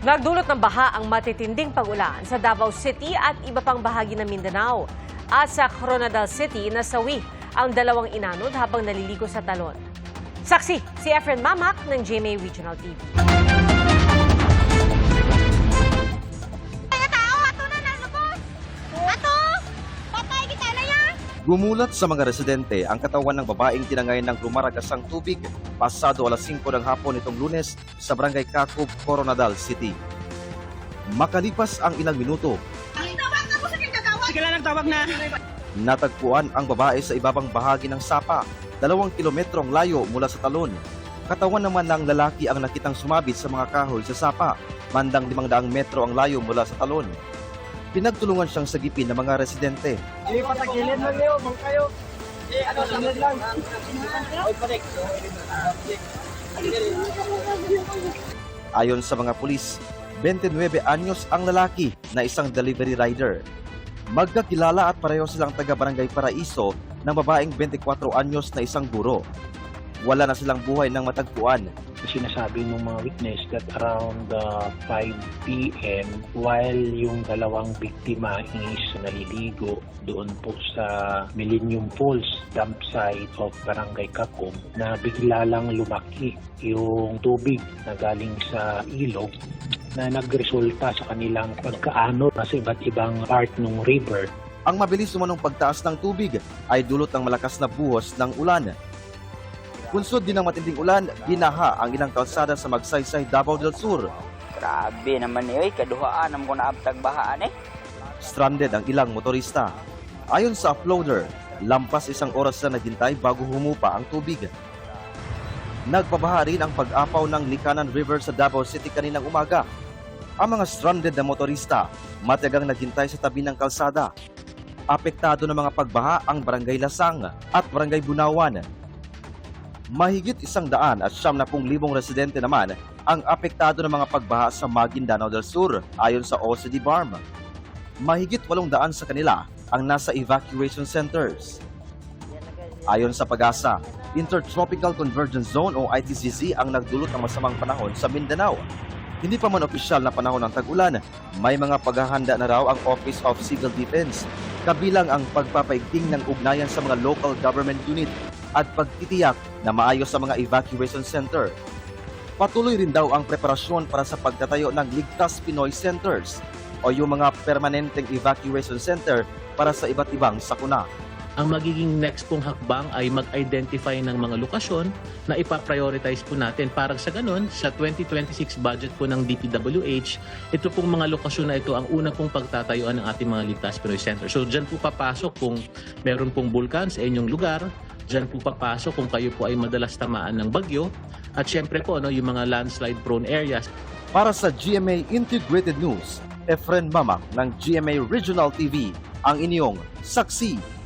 Nagdulot ng baha ang matitinding pag-ulan sa Davao City at iba pang bahagi ng Mindanao. At sa Coronadal City, nasawi ang dalawang inanod habang naliligo sa talon. Saksi, si Efren Mamak ng GMA Regional TV. Gumulat sa mga residente ang katawan ng babaeng tinangay ng lumaragasang tubig pasado alas 5 ng hapon itong Lunes sa Barangay Cacob, Coronadal City. Makalipas ang ilang minuto, natagpuan ang babae sa ibabang bahagi ng Sapa, 2 kilometrong layo mula sa talon. Katawan naman ng lalaki ang nakitang sumabit sa mga kahoy sa Sapa, bandang 500 metro ang layo mula sa talon. Pinagtulungan siyang sagipin ng mga residente. Patagilid lang kayo, bang kayo. Patagilid lang. Ayon sa mga pulis, 29 anyos ang lalaki na isang delivery rider. Magkakilala at pareho silang taga-Barangay Paraiso ng babaeng 24 anyos na isang guro. Wala na silang buhay ng matagpuan. Sinasabi ng mga witness that around 5 p.m. while yung dalawang biktima is naliligo doon po sa Millennium Falls dump site of Barangay Cacob na bigla lang lumaki yung tubig na galing sa ilog na nagresulta sa kanilang pagkaano sa iba't ibang part ng river. Ang mabilis umanong pagtaas ng tubig ay dulot ng malakas na buhos ng ulan. Punsod din ng matinding ulan, binaha ang ilang kalsada sa Magsaysay, Davao del Sur. Grabe naman eh, kaduhaan naman ko naabtag bahaan eh. Stranded ang ilang motorista. Ayon sa uploader, lampas 1 oras na naghintay bago humupa ang tubig. Nagpabaha rin ang pag-apaw ng Likanan River sa Davao City kaninang umaga. Ang mga stranded na motorista, matagang naghintay sa tabi ng kalsada. Apektado ng mga pagbaha ang Barangay Lasang at Barangay Bunawan. Mahigit 170,000 residente naman ang apektado ng mga pagbaha sa Maguindanao del Sur ayon sa OCD BARM. Mahigit 800 sa kanila ang nasa evacuation centers. Ayon sa Pag-asa, Intertropical Convergence Zone o ITCZ ang nagdulot ng masamang panahon sa Mindanao. Hindi pa man opisyal na panahon ng tag-ulan, may mga paghahanda na raw ang Office of Civil Defense, kabilang ang pagpapaigting ng ugnayan sa mga local government unit at pagtitiyak na maayos sa mga evacuation center. Patuloy rin daw ang preparasyon para sa pagtatayo ng Ligtas Pinoy Centers o yung mga permanenteng evacuation center para sa iba't ibang sakuna. Ang magiging next pong hakbang ay mag-identify ng mga lokasyon na ipaprioritize po natin para sa ganun, sa 2026 budget po ng DPWH, ito pong mga lokasyon na ito ang una pong pagtatayuan ng ating mga Ligtas Pinoy Center. So dyan po papasok kung meron pong bulkan sa inyong lugar, dyan po papasok kung kayo po ay madalas tamaan ng bagyo, at syempre po yung mga landslide prone areas. Para sa GMA Integrated News, Efren Mamak ng GMA Regional TV, ang inyong saksi.